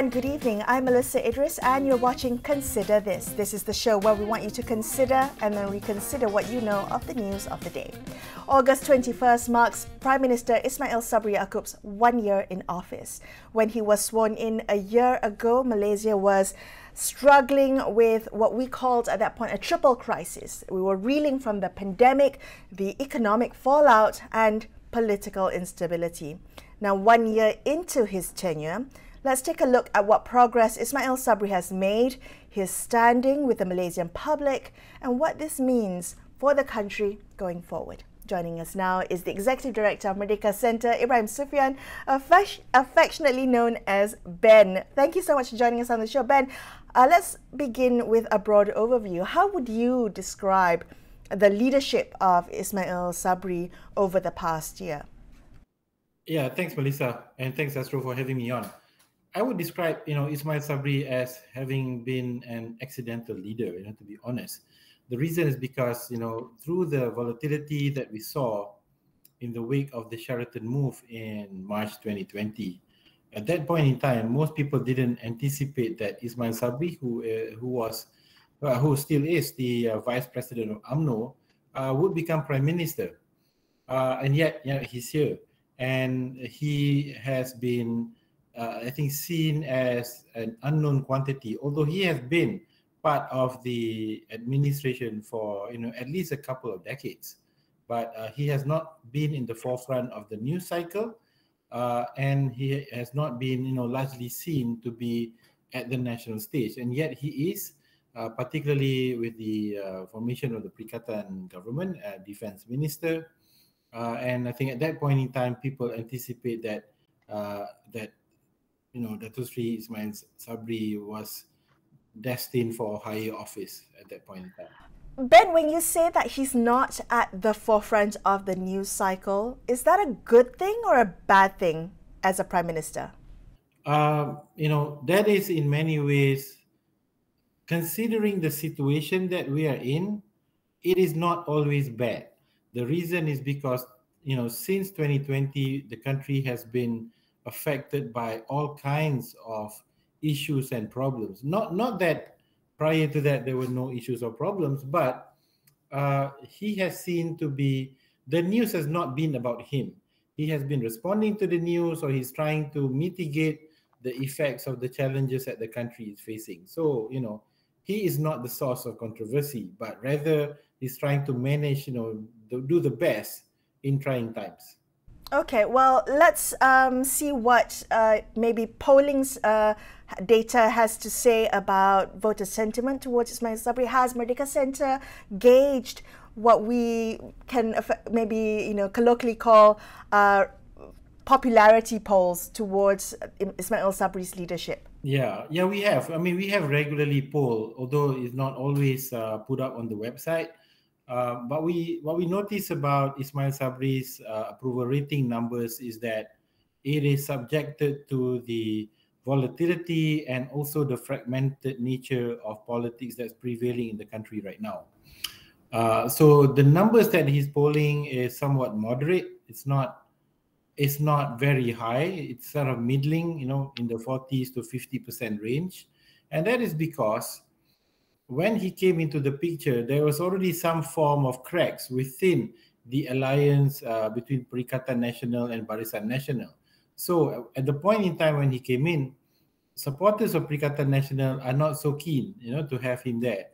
and good evening. I'm Melissa Idris and you're watching Consider This. This is the show where we want you to consider and then reconsider what you know of the news of the day. August 21st marks Prime Minister Ismail Sabri Yaakob's 1 year in office. When he was sworn in a year ago, Malaysia was struggling with what we called at that point a triple crisis. We were reeling from the pandemic, the economic fallout and political instability. Now, 1 year into his tenure, let's take a look at what progress Ismail Sabri has made, his standing with the Malaysian public, and what this means for the country going forward. Joining us now is the Executive Director of Merdeka Centre, Ibrahim Sufyan, affectionately known as Ben. Thank you so much for joining us on the show. Ben, let's begin with a broad overview. How would you describe the leadership of Ismail Sabri over the past year? Yeah, thanks, Melissa, and thanks, Astro, for having me on. I would describe, Ismail Sabri as having been an accidental leader, to be honest. The reason is because, through the volatility that we saw in the wake of the Sheraton move in March 2020, at that point in time, most people didn't anticipate that Ismail Sabri, who still is the Vice President of UMNO, would become Prime Minister. And yet, he's here. And he has been, I think, seen as an unknown quantity, although he has been part of the administration for, at least a couple of decades. But he has not been in the forefront of the news cycle, and he has not been, largely seen to be at the national stage. And yet he is, particularly with the formation of the Perikatan government, Defence Minister. And I think at that point in time, people anticipate that Datuk Seri Ismail Sabri was destined for a higher office at that point in time. Ben, when you say that he's not at the forefront of the news cycle, is that a good thing or a bad thing as a Prime Minister? That is in many ways, considering the situation that we are in, it is not always bad. The reason is because, since 2020, the country has been affected by all kinds of issues and problems. Not that prior to that there were no issues or problems, but he has seen to be, the news has not been about him. He has been responding to the news, or he's trying to mitigate the effects of the challenges that the country is facing. So, he is not the source of controversy, but rather he's trying to manage, do the best in trying times. Okay, well, let's see what maybe polling's data has to say about voter sentiment towards Ismail Sabri. Has Merdeka Centre gauged what we can maybe, colloquially call popularity polls towards Ismail Sabri's leadership? Yeah, we have. We have regularly polled, although it's not always put up on the website. But what we notice about Ismail Sabri's approval rating numbers is that it is subjected to the volatility and also the fragmented nature of politics that's prevailing in the country right now. So the numbers that he's polling is somewhat moderate. It's not very high. It's sort of middling, in the 40s to 50% range. And that is because when he came into the picture, there was already some form of cracks within the alliance between Perikatan Nasional and Barisan Nasional. So at the point in time when he came in, supporters of Perikatan Nasional are not so keen, to have him there.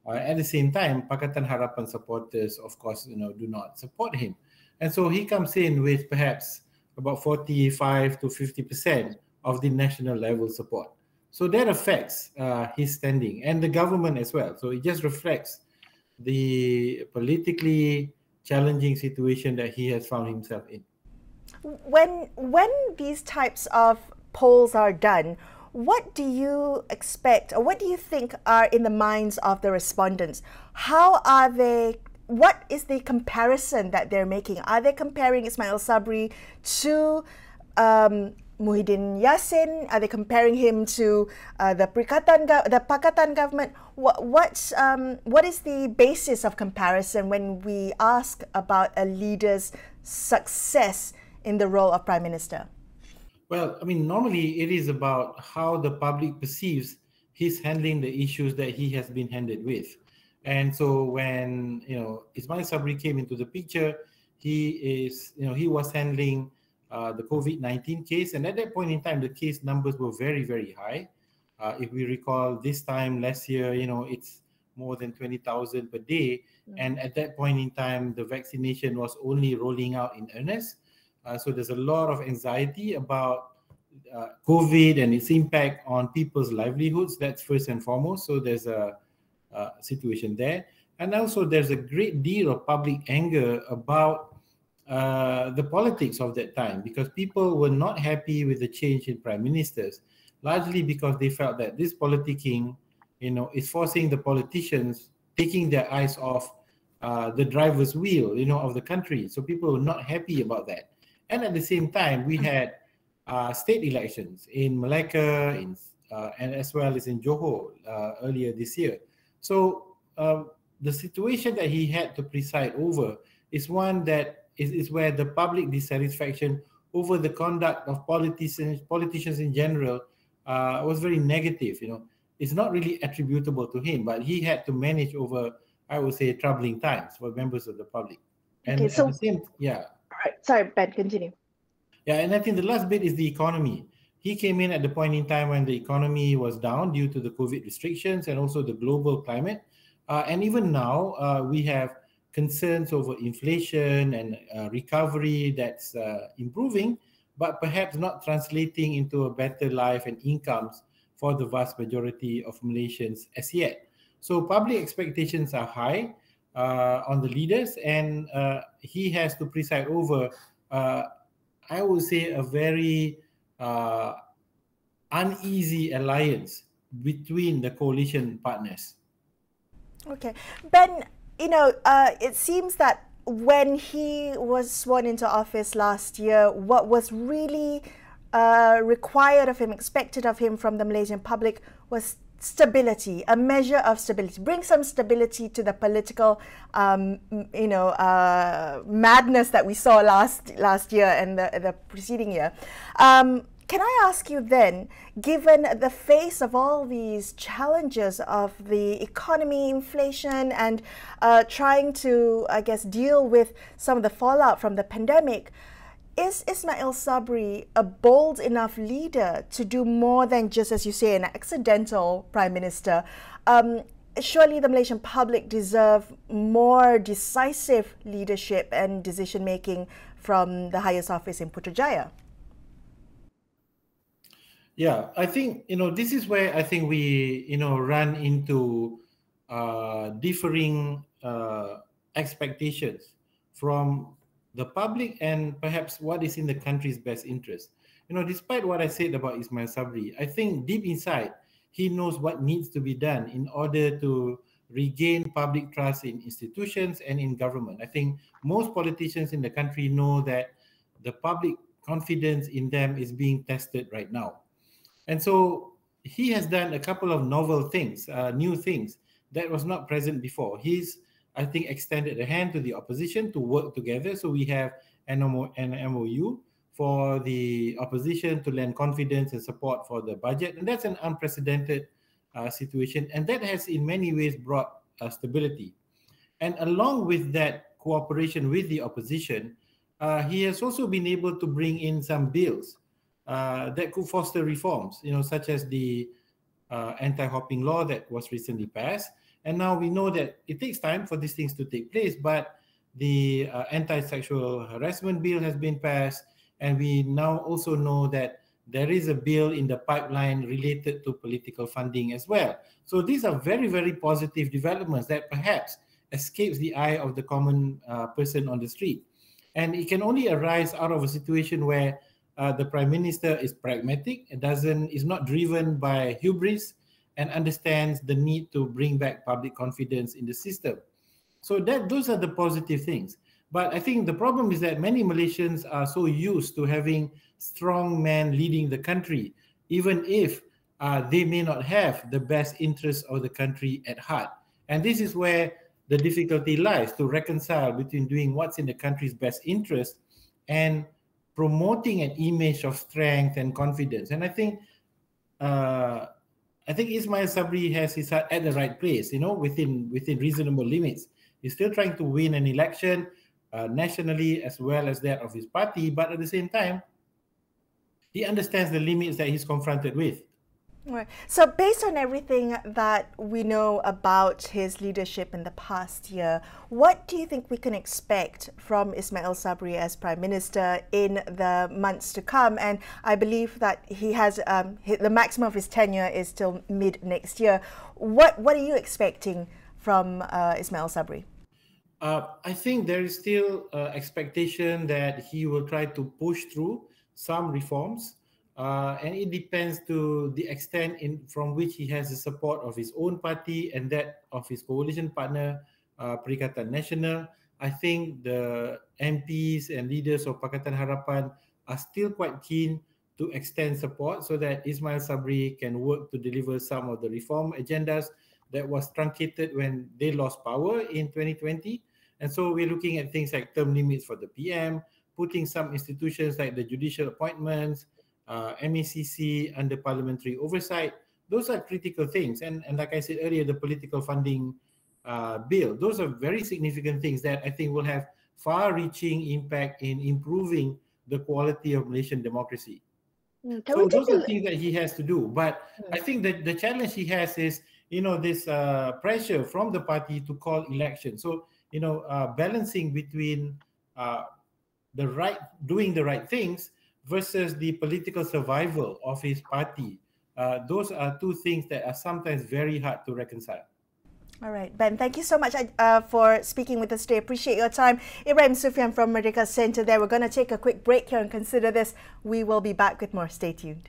At the same time, Pakatan Harapan supporters, of course, do not support him. And so he comes in with perhaps about 45 to 50% of the national level support. So that affects his standing and the government as well. So it just reflects the politically challenging situation that he has found himself in. When these types of polls are done, what do you expect or what do you think are in the minds of the respondents? What is the comparison that they're making? Are they comparing Ismail Sabri to Muhyiddin Yassin? Are they comparing him to the Pakatan government? What is the basis of comparison when we ask about a leader's success in the role of Prime Minister? Well, I mean, normally it is about how the public perceives he's handling the issues that he has been handed with. And so when, Ismail Sabri came into the picture, he was handling the COVID-19 case. And at that point in time, the case numbers were very, very high. If we recall this time last year, it's more than 20,000 per day. And at that point in time, the vaccination was only rolling out in earnest. So there's a lot of anxiety about COVID and its impact on people's livelihoods. That's first and foremost. So there's a situation there. And also there's a great deal of public anger about the politics of that time, because people were not happy with the change in prime ministers, largely because they felt that this politicking, is forcing the politicians, taking their eyes off the driver's wheel, of the country. So people were not happy about that. And at the same time, we had state elections in Malacca, and as well as in Johor earlier this year. So the situation that he had to preside over is one that is where the public dissatisfaction over the conduct of politicians in general was very negative. It's not really attributable to him, but he had to manage over, I would say, troubling times for members of the public. And Okay, so, at the same, yeah. Right. Sorry, Ben, continue. Yeah, and I think the last bit is the economy. He came in at the point in time when the economy was down due to the COVID restrictions and also the global climate. And even now, we have concerns over inflation and recovery that's improving, but perhaps not translating into a better life and incomes for the vast majority of Malaysians as yet. So public expectations are high on the leaders, and he has to preside over, I would say, a very uneasy alliance between the coalition partners. Okay. Ben, it seems that when he was sworn into office last year, what was really required of him, expected of him from the Malaysian public was stability, a measure of stability. Bring some stability to the political, madness that we saw last year and the preceding year. Can I ask you then, given the face of all these challenges of the economy, inflation, and trying to, I guess, deal with some of the fallout from the pandemic, is Ismail Sabri a bold enough leader to do more than just, as you say, an accidental prime minister? Surely the Malaysian public deserve more decisive leadership and decision-making from the highest office in Putrajaya. Yeah, I think, this is where I think we, run into differing expectations from the public and perhaps what is in the country's best interest. Despite what I said about Ismail Sabri, I think deep inside, he knows what needs to be done in order to regain public trust in institutions and in government. I think most politicians in the country know that the public confidence in them is being tested right now. And so he has done a couple of novel things, new things that was not present before. He's, I think, extended a hand to the opposition to work together. So we have an MOU for the opposition to lend confidence and support for the budget. And that's an unprecedented situation. And that has in many ways brought stability. And along with that cooperation with the opposition, he has also been able to bring in some bills that could foster reforms, such as the anti-hopping law that was recently passed. And now we know that it takes time for these things to take place, but the anti-sexual harassment bill has been passed. And we now also know that there is a bill in the pipeline related to political funding as well. So these are very, very positive developments that perhaps escapes the eye of the common person on the street. And it can only arise out of a situation where the Prime Minister is pragmatic, is not driven by hubris, and understands the need to bring back public confidence in the system. So those are the positive things. But I think the problem is that many Malaysians are so used to having strong men leading the country, even if they may not have the best interests of the country at heart. And this is where the difficulty lies, to reconcile between doing what's in the country's best interest and promoting an image of strength and confidence. And I think Ismail Sabri has his heart at the right place, within reasonable limits. He's still trying to win an election nationally as well as that of his party, but at the same time, he understands the limits that he's confronted with. Right. So based on everything that we know about his leadership in the past year, what do you think we can expect from Ismail Sabri as Prime Minister in the months to come? And I believe that he has the maximum of his tenure is till mid next year. What are you expecting from Ismail Sabri? I think there is still expectation that he will try to push through some reforms. And it depends to the extent from which he has the support of his own party and that of his coalition partner, Perikatan Nasional. I think the MPs and leaders of Pakatan Harapan are still quite keen to extend support so that Ismail Sabri can work to deliver some of the reform agendas that was truncated when they lost power in 2020. And so we're looking at things like term limits for the PM, putting some institutions like the judicial appointments, MECC under parliamentary oversight. Those are critical things. And like I said earlier, the political funding bill, those are very significant things that I think will have far-reaching impact in improving the quality of Malaysian democracy. So those are things that he has to do. But I think that the challenge he has is, this pressure from the party to call election. So, balancing between doing the right things versus the political survival of his party. Those are two things that are sometimes very hard to reconcile. All right, Ben, thank you so much for speaking with us today. Appreciate your time. Ibrahim Sufyan from Merdeka Center there. We're going to take a quick break here and consider this. We will be back with more. Stay tuned.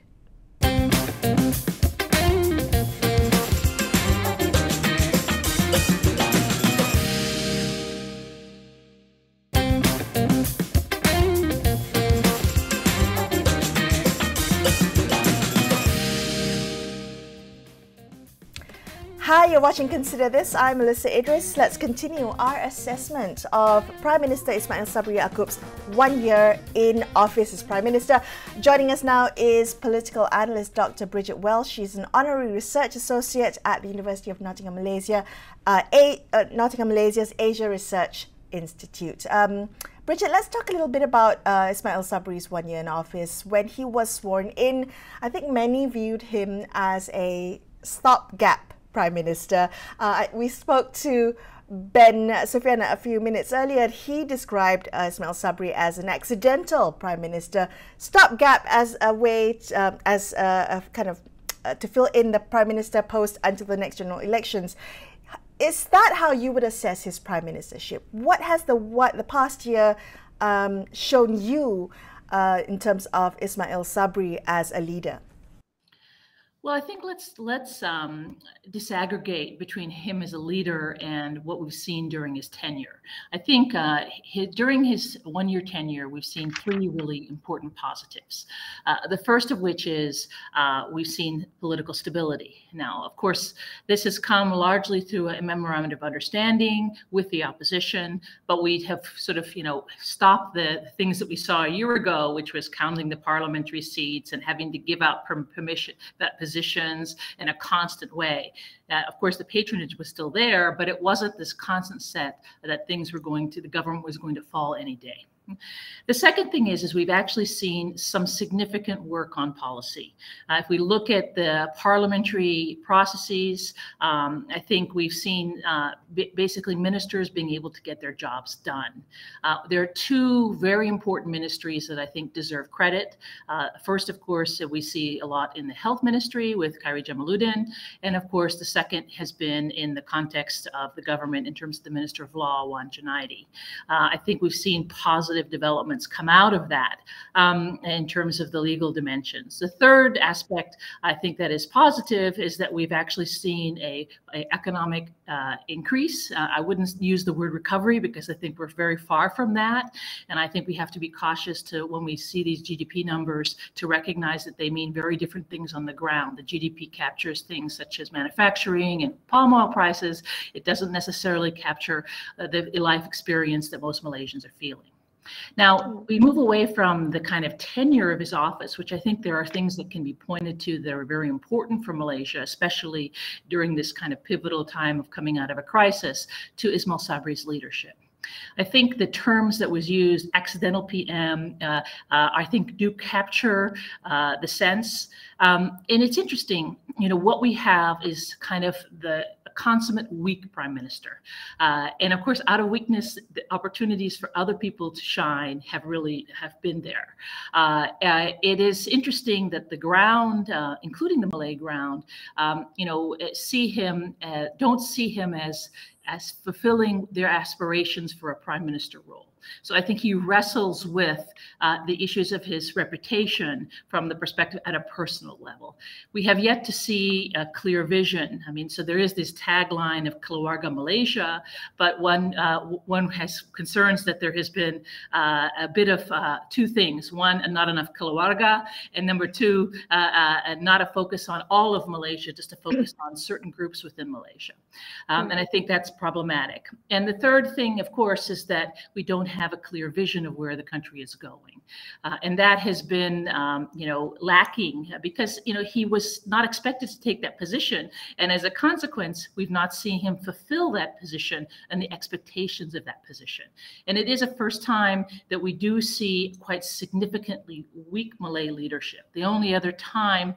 Hi, you're watching Consider This. I'm Melissa Idris. Let's continue our assessment of Prime Minister Ismail Sabri Yaakob's 1 year in office as Prime Minister. Joining us now is political analyst Dr. Bridget Welsh. She's an honorary research associate at the University of Nottingham, Malaysia, Nottingham, Malaysia's Asia Research Institute. Bridget, let's talk a little bit about Ismail Sabri's 1 year in office. When he was sworn in, I think many viewed him as a stopgap Prime Minister. We spoke to Ben Sufyan a few minutes earlier. He described Ismail Sabri as an accidental Prime Minister, stopgap as a way to, to fill in the Prime Minister post until the next general elections. Is that how you would assess his Prime Ministership? What has the past year shown you in terms of Ismail Sabri as a leader? Well, I think let's disaggregate between him as a leader and what we've seen during his tenure. I think during his 1 year tenure, we've seen three really important positives. The first of which is we've seen political stability. Now, of course, this has come largely through a memorandum of understanding with the opposition, but we have sort of, stopped the things that we saw a year ago, which was counting the parliamentary seats and having to give out permission, that positions in a constant way. Of course, the patronage was still there, but it wasn't this constant set that the government was going to fall any day. The second thing is we've actually seen some significant work on policy. If we look at the parliamentary processes, I think we've seen basically ministers being able to get their jobs done. There are two very important ministries that I think deserve credit. First, of course, we see a lot in the health ministry with Khairi Jamaluddin. And of course, the second has been in the context of the government in terms of the Minister of Law, Wan Junaidi. I think we've seen positive developments come out of that in terms of the legal dimensions. The third aspect I think that is positive is that we've actually seen a economic increase. I wouldn't use the word recovery because I think we're very far from that. And I think we have to be cautious when we see these GDP numbers to recognize that they mean very different things on the ground. The GDP captures things such as manufacturing and palm oil prices. It doesn't necessarily capture the life experience that most Malaysians are feeling. Now, we move away from the kind of tenure of his office, which I think there are things that can be pointed to that are very important for Malaysia, especially during this kind of pivotal time of coming out of a crisis, to Ismail Sabri's leadership. I think the terms that was used, accidental PM, I think do capture the sense. And it's interesting, you know, what we have is kind of the consummate weak prime minister. And of course, out of weakness, the opportunities for other people to shine have been there. It is interesting that the ground, including the Malay ground, you know, don't see him as fulfilling their aspirations for a prime minister role. So I think he wrestles with the issues of his reputation from the perspective at a personal level. We have yet to see a clear vision. I mean, so there is this tagline of Keluarga Malaysia, but one has concerns that there has been a bit of two things. One, not enough Keluarga, and number two, not a focus on all of Malaysia, just a focus on certain groups within Malaysia. And I think that's problematic. And the third thing, of course, is that we don't have a clear vision of where the country is going. And that has been, you know, lacking because, you know, he was not expected to take that position. And as a consequence, we've not seen him fulfill that position and the expectations of that position. And it is a first time that we do see quite significantly weak Malay leadership. The only other time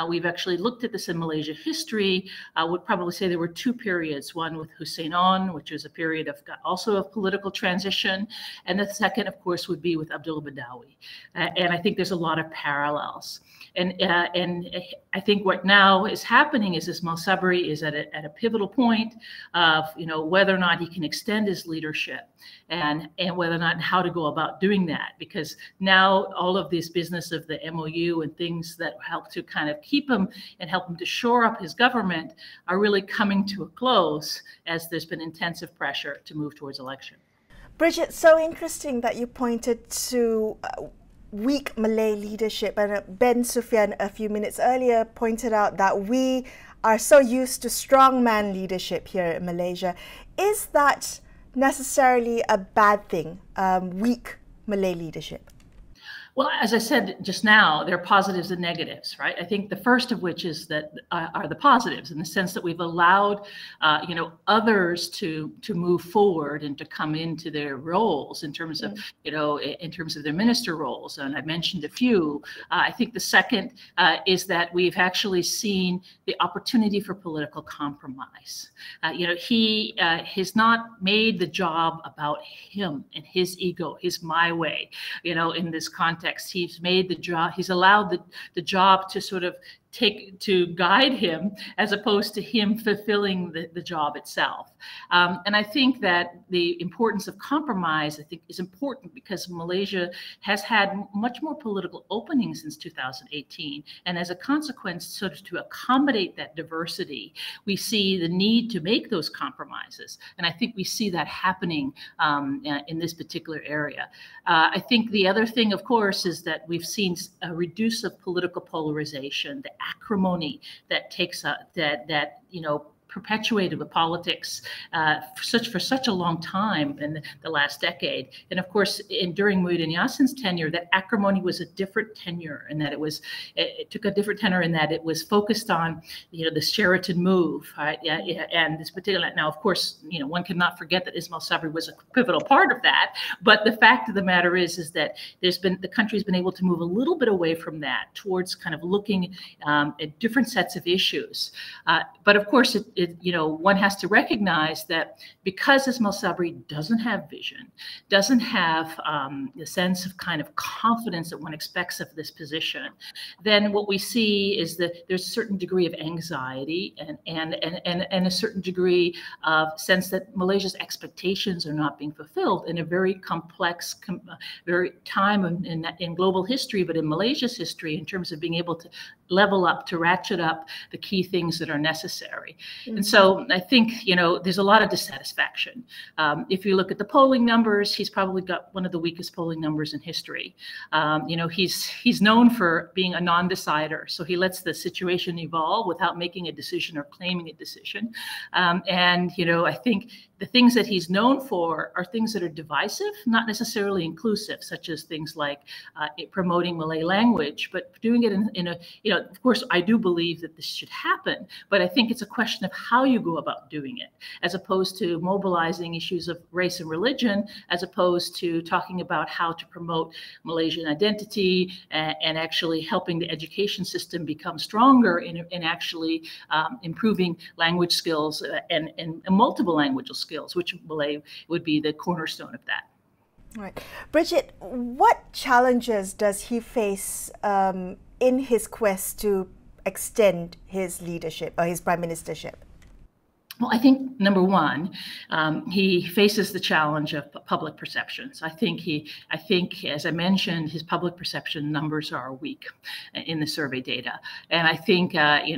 we've actually looked at this in Malaysia history, I would probably say there were two periods, one with Hussein On, which was a period of also of political transition, and the second, of course, would be with Abdullah Badawi. And I think there's a lot of parallels. And I think what now is happening is Ismail Sabri is at a pivotal point of, you know, whether or not he can extend his leadership and whether or not and how to go about doing that. Because now all of this business of the MOU and things that help to kind of keep him and help him to shore up his government are really coming to a close as there's been intensive pressure to move towards election. Bridget, so interesting that you pointed to weak Malay leadership, and Ben Sufyan a few minutes earlier pointed out that we are so used to strongman leadership here in Malaysia. Is that necessarily a bad thing, weak Malay leadership? Well, as I said just now, there are positives and negatives, right? I think the first of which is that are the positives in the sense that we've allowed, you know, others to move forward and to come into their roles in terms of, you know, in terms of their minister roles. And I mentioned a few. I think the second is that we've actually seen the opportunity for political compromise. You know, he has not made the job about him and his ego, his my way, you know, in this context. He's made the job, he's allowed the job to sort of to guide him as opposed to him fulfilling the job itself. And I think that the importance of compromise, I think, is important because Malaysia has had much more political opening since 2018. And as a consequence, sort of to accommodate that diversity, we see the need to make those compromises. And I think we see that happening in this particular area. I think the other thing, of course, is that we've seen a reduce of political polarization, the acrimony that takes that you know, perpetuated with politics for such a long time in the last decade. And of course, during Muhyiddin Yassin's tenure, that acrimony was a different tenure, and that it took a different tenor in that it was focused on, you know, the Sheraton move, right? And this particular, now, of course, you know, one cannot forget that Ismail Sabri was a pivotal part of that. But the fact of the matter is that the country's been able to move a little bit away from that towards kind of looking at different sets of issues. But of course, you know, one has to recognize that because Ismail Sabri doesn't have vision, doesn't have the sense of kind of confidence that one expects of this position, then what we see is that there's a certain degree of anxiety and a certain degree of sense that Malaysia's expectations are not being fulfilled in a very complex, very time in global history, but in Malaysia's history in terms of being able to level up, to ratchet up the key things that are necessary. And so I think, you know, there's a lot of dissatisfaction. If you look at the polling numbers, he's probably got one of the weakest polling numbers in history. You know, he's known for being a non-decider. So he lets the situation evolve without making a decision or claiming a decision. And, you know, I think the things that he's known for are things that are divisive, not necessarily inclusive, such as things like promoting Malay language, but doing it in a, of course, I do believe that this should happen, but I think it's a question of how you go about doing it, as opposed to mobilizing issues of race and religion, as opposed to talking about how to promote Malaysian identity and actually helping the education system become stronger in actually improving language skills and multiple language skills, which Malay would be the cornerstone of that. Right. Bridget, what challenges does he face in his quest to extend his leadership or his prime ministership? Well, I think number one, he faces the challenge of public perceptions. I think, as I mentioned, his public perception numbers are weak in the survey data, and I think of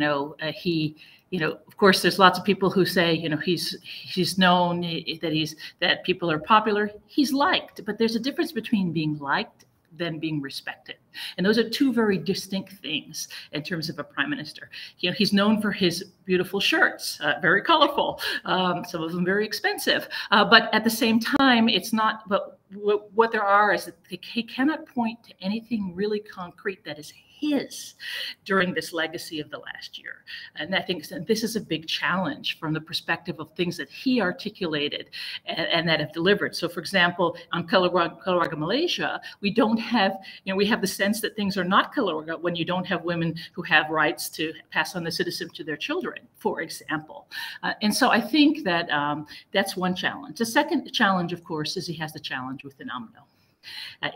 course, there's lots of people who say, he's known that people are popular. He's liked, but there's a difference between being liked than being respected. And those are two very distinct things in terms of a prime minister. He's known for his beautiful shirts, very colorful, some of them very expensive. But at the same time, it's not, but what there are is that he cannot point to anything really concrete that is his during this legacy of the last year. And I think this is a big challenge from the perspective of things that he articulated and that have delivered. So for example, on Keluarga Malaysia, we don't have, we have the sense that things are not keluarga when you don't have women who have rights to pass on the citizenship to their children, for example. And so I think that that's one challenge. The second challenge, of course, is he has the challenge within UMNO.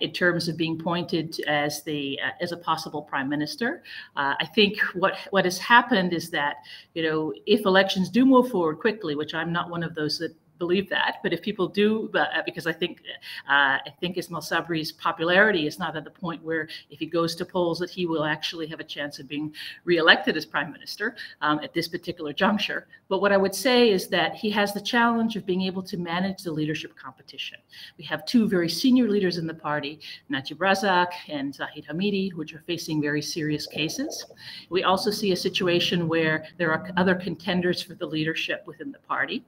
In terms of being pointed as a possible prime minister. I think what has happened is that, if elections do move forward quickly, which I'm not one of those that believe that, but if people do, because I think Ismail Sabri's popularity is not at the point where if he goes to polls that he will actually have a chance of being reelected as prime minister at this particular juncture. But what I would say is that he has the challenge of being able to manage the leadership competition. We have two very senior leaders in the party, Najib Razak and Zahid Hamidi, which are facing very serious cases. We also see a situation where there are other contenders for the leadership within the party.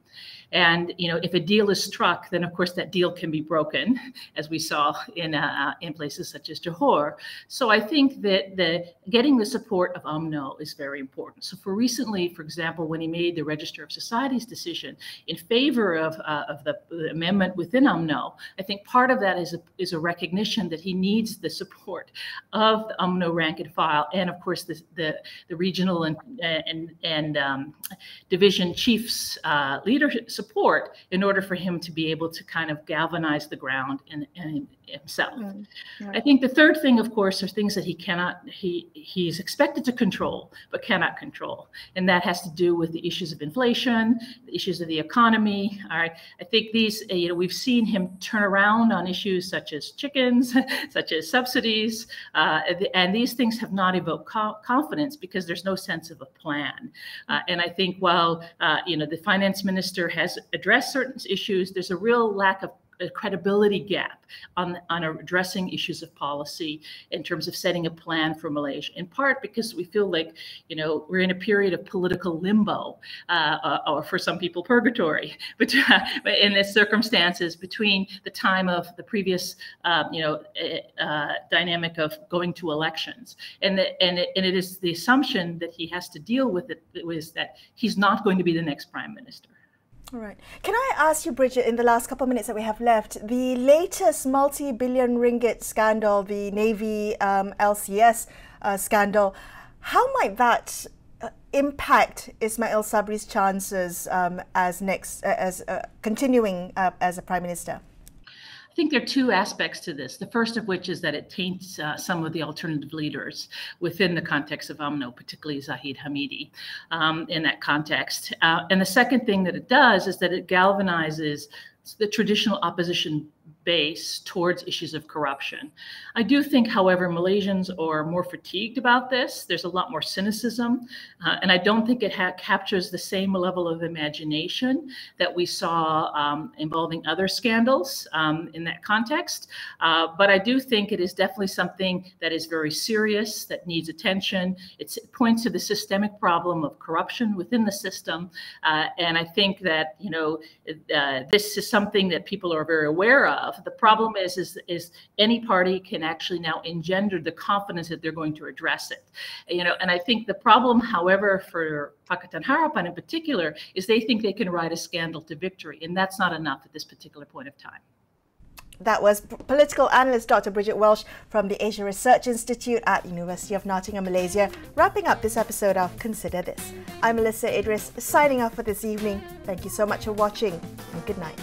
And if a deal is struck, then of course that deal can be broken, as we saw in places such as Johor. So I think that getting the support of UMNO is very important. So for example, when he made the Register of Societies decision in favor of the amendment within UMNO, I think part of that is a recognition that he needs the support of the UMNO rank and file, and of course the regional and division chiefs leadership support in order for him to be able to kind of galvanize the ground in himself. Right. I think the third thing, of course, are things that he's expected to control, but cannot control. And that has to do with the issues of inflation, the issues of the economy. All right. I think these, we've seen him turn around on issues such as chickens, such as subsidies, and these things have not evoked confidence because there's no sense of a plan. And I think while, the finance minister has addressed certain issues, there's a real lack of a credibility gap on addressing issues of policy in terms of setting a plan for Malaysia, in part because we feel like, we're in a period of political limbo, or for some people, purgatory, but in the circumstances between the time of the previous, dynamic of going to elections. And it is the assumption that he has to deal with it was that he's not going to be the next prime minister. All right. Can I ask you, Bridget, in the last couple of minutes that we have left, the latest multi-billion ringgit scandal, the Navy LCS scandal, how might that impact Ismail Sabri's chances as continuing as a prime minister? I think there are two aspects to this. The first of which is that it taints some of the alternative leaders within the context of UMNO, particularly Zahid Hamidi, in that context. And the second thing that it does is that it galvanizes the traditional opposition base towards issues of corruption. I do think, however, Malaysians are more fatigued about this. There's a lot more cynicism, and I don't think it captures the same level of imagination that we saw involving other scandals in that context. But I do think it is definitely something that is very serious, that needs attention. It points to the systemic problem of corruption within the system, and I think that, you know, this is something that people are very aware of. The problem is any party can actually now engender the confidence that they're going to address it. You know, and I think the problem, however, for Pakatan Harapan in particular, is they think they can ride a scandal to victory, and that's not enough at this particular point of time. That was political analyst Dr. Bridget Welsh from the Asia Research Institute at University of Nottingham, Malaysia, wrapping up this episode of Consider This. I'm Melissa Idris, signing off for this evening. Thank you so much for watching, and good night.